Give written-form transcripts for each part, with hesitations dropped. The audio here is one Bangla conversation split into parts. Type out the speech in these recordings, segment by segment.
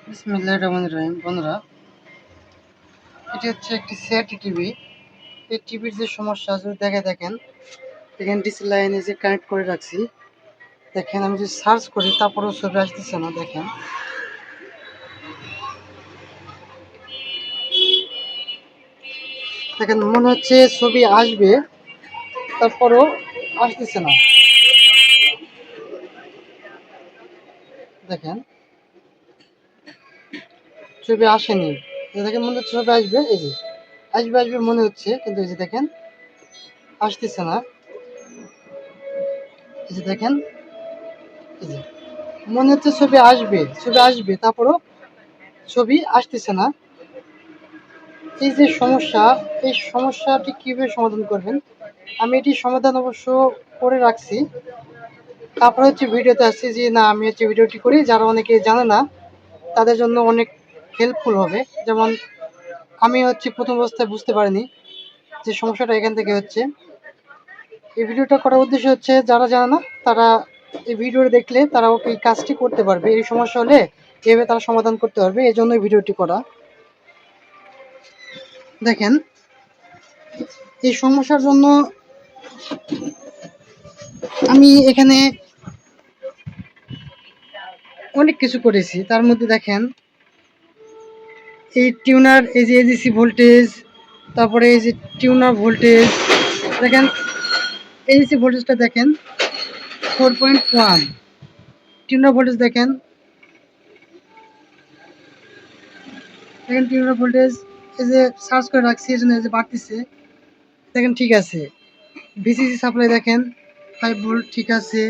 বিসমিল্লাহির রহমানির রহিম। বন্ধুরা, এটি হচ্ছে একটি সেট টিভি। এই টিভির যে সমস্যা যদি দেখেন এখানে ডিসি লাইনে যে কানেক্ট করে রাখছি, দেখেন আমি যদি সার্চ করি তারপরেও ছবি আসতেছে না। দেখেন মনে হচ্ছে ছবি আসবে, তারপরও আসতেছে না। দেখেন ছবি আসেনি। দেখেন মনে হচ্ছে ছবি আসবে, এই যে আসবে মনে হচ্ছে, কিন্তু এই যে দেখেন আসতেছে না। এই যে দেখেন, এই যে মনে হচ্ছে ছবি আসবে তারপরও ছবি আসতেছে না। এই যে সমস্যা, এই সমস্যাটি কীভাবে সমাধান করবেন, আমি এটি সমাধান অবশ্য করে রাখছি। তারপরে হচ্ছে ভিডিওতে আসছি যে না, আমি হচ্ছে ভিডিওটি করি, যারা অনেকে জানে না তাদের জন্য অনেক হেল্পফুল হবে। যেমন আমি হচ্ছে প্রথম অবস্থায় বুঝতে পারিনি যে সমস্যাটা এখান থেকে হচ্ছে। এই ভিডিওটা করার উদ্দেশ্য হচ্ছে যারা জানে না তারা এই ভিডিওটা দেখলে তারা এই কাজটি করতে পারবে। এই সমস্যা হলে এভাবে তারা সমাধান করতে পারবে, এই জন্য ভিডিওটি করা। দেখেন এই সমস্যার জন্য আমি এখানে অনেক কিছু করেছি। তার মধ্যে দেখেন এই টিউনার, এই যে এডিসি ভোল্টেজ, তারপরে এই যে টিউনার ভোল্টেজ, দেখেন এডিসি ভোল্টেজটা দেখেন 4.1, টিউনার ভোল্টেজ দেখেন টিউনার ভোল্টেজ এই যে সার্চ করে রাখছি, এই জন্য এই যে বাড়তেছে। দেখেন ঠিক আছে। ভিসিসি সাপ্লাই দেখেন 5 ভোল্ট, ঠিক আছে।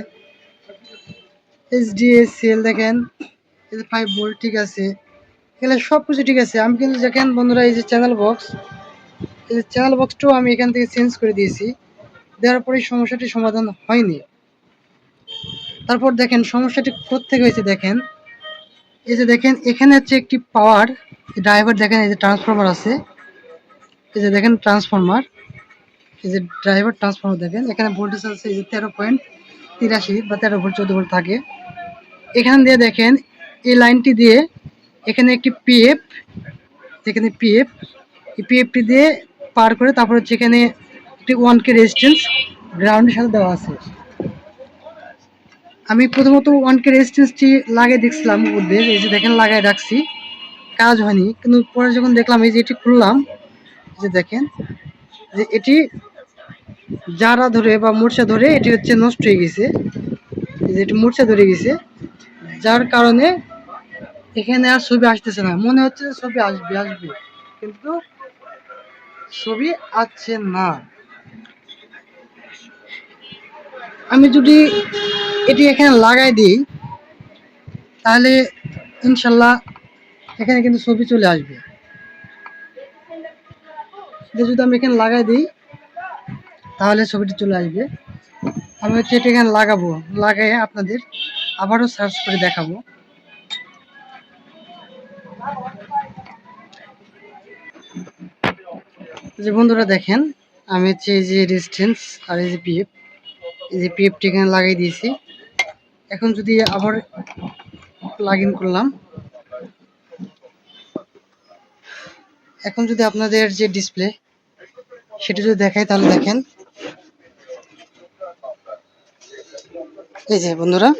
এইচডিএসএল দেখেন এই যে 5 ভোল্ট, ঠিক আছে। এগুলো সব কিছু ঠিক আছে। আমি কিন্তু দেখেন বন্ধুরা, এই যে চ্যানেল বক্সটাও আমি এখান থেকে চেঞ্জ করে দিয়েছি। দেওয়ার পরে সমস্যাটি সমাধান হয়নি। তারপর দেখেন সমস্যাটি কোত্থেকে হয়েছে। দেখেন এই যে দেখেন এখানে হচ্ছে একটি পাওয়ার ড্রাইভার, দেখেন এই যে ট্রান্সফরমার আছে, এই যে দেখেন ট্রান্সফরমার, এই যে ড্রাইভার ট্রান্সফরমার দেখেন এখানে ভোল্টেজ আছে এই যে 13.83 বা 13 ভোল্ট 14 ভোল্ট থাকে। এখান দিয়ে দেখেন এই লাইনটি দিয়ে এখানে একটি পিএফ, এখানে পিএফ, এই পিএফটি দিয়ে পার করে তারপর হচ্ছে এখানে একটি 1K রেজিস্ট্যান্স গ্রাউন্ডের সাথে দেওয়া আছে। আমি প্রথমত 1K রেজিস্ট্যান্সটি লাগিয়ে দেখছিলাম মধ্যে, এই যে দেখেন লাগাই রাখছি, কাজ হয়নি। কিন্তু পরে যখন দেখলাম এই যে এটি খুললাম, যে দেখেন যে এটি জারা ধরে বা মূর্ছা ধরে এটি হচ্ছে নষ্ট হয়ে গেছে, এই যে এটি মূর্ছা ধরে গেছে, যার কারণে এখানে আর ছবি আসতেছে না। মনে হচ্ছে ছবি আসবে কিন্তু ছবি আসছে না। আমি যদি এটি এখানে লাগাই দিই তাহলে ইনশাল্লাহ এখানে কিন্তু ছবি চলে আসবে। যদি আমি এখানে লাগাই দিই তাহলে ছবিটি চলে আসবে। আমি হচ্ছে এটা এখানে লাগাবো, লাগাই আপনাদের আবারও সার্চ করে দেখাবো। যে বন্ধুরা দেখেন আমি হচ্ছে এই যে রেজিস্ট্যান্স আর এই যে পিএফ, এই যে পিএফটি এখানে লাগাই দিয়েছি। এখন যদি আবার লগ ইন করলাম, এখন যদি আপনাদের যে ডিসপ্লে সেটা যদি দেখাই তাহলে দেখেন এই যে বন্ধুরা,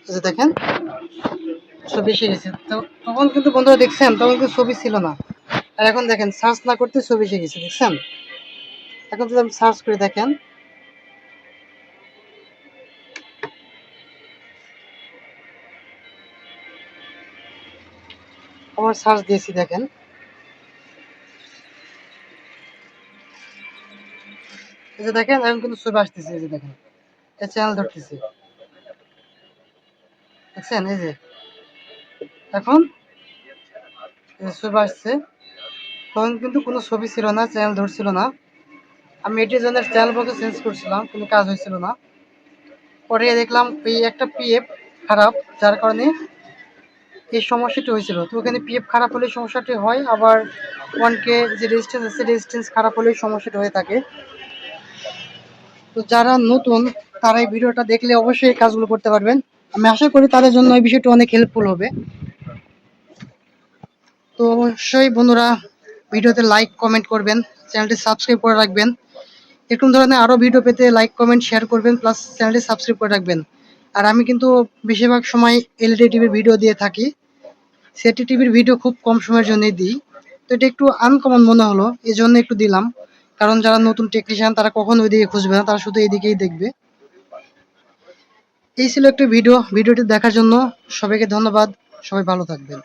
এই যে দেখেন ছবি এসে গেছে। তখন কিন্তু বন্ধুরা দেখছেন তখন কিন্তু ছবি ছিল না, আর এখন দেখেন সার্চ না করতে ছবি এসে গেছে, দেখছেন। এখন যদি আমি সার্চ করে দেখেন, আমার সার্চ দিয়েছি দেখেন, এই যে দেখেন এখন কিন্তু ছবি আসতেছে, এই যে দেখেন এই চ্যানেল ধরতেছে, দেখছেন। এই যে এখন ছবি আসছে, তখন কিন্তু কোনো ছবি ছিল না, চ্যানেল ধরছিল না। আমি এটির জন্য চ্যানেল বক্সে চেঞ্জ করছিলাম, কোনো কাজ হয়েছিল না। পরে দেখলাম এই একটা পিএফ খারাপ, যার কারণে এই সমস্যাটি হয়েছিল। তো ওখানে পিএফ খারাপ হলে সমস্যাটি হয়, আবার 1K যে রেজিস্ট্যান্স আছে রেজিস্ট্যান্স খারাপ হলে সমস্যাটি হয়ে থাকে। তো যারা নতুন তারা এই ভিডিওটা দেখলে অবশ্যই এই কাজগুলো করতে পারবেন। আমি আশা করি তাদের জন্য এই বিষয়টি অনেক হেল্পফুল হবে। তো অবশ্যই বন্ধুরা ভিডিওতে লাইক কমেন্ট করবেন, চ্যানেলটি সাবস্ক্রাইব করে রাখবেন। এরকম ধরনের আরও ভিডিও পেতে লাইক কমেন্ট শেয়ার করবেন, প্লাস চ্যানেলটি সাবস্ক্রাইব করে রাখবেন। আর আমি কিন্তু বেশিরভাগ সময় এলইডি টিভির ভিডিও দিয়ে থাকি, সেটি টিভির ভিডিও খুব কম সময়ের জন্যই দিই। তো এটা একটু আনকমন মনে হলো, এই জন্য একটু দিলাম। কারণ যারা নতুন টেকনিশিয়ান তারা কখনো ওইদিকে খুঁজবে না, তারা শুধু এইদিকেই দেখবে। এই ছিল একটা ভিডিওটি দেখার জন্য সবাইকে ধন্যবাদ। সবাই ভালো থাকবেন।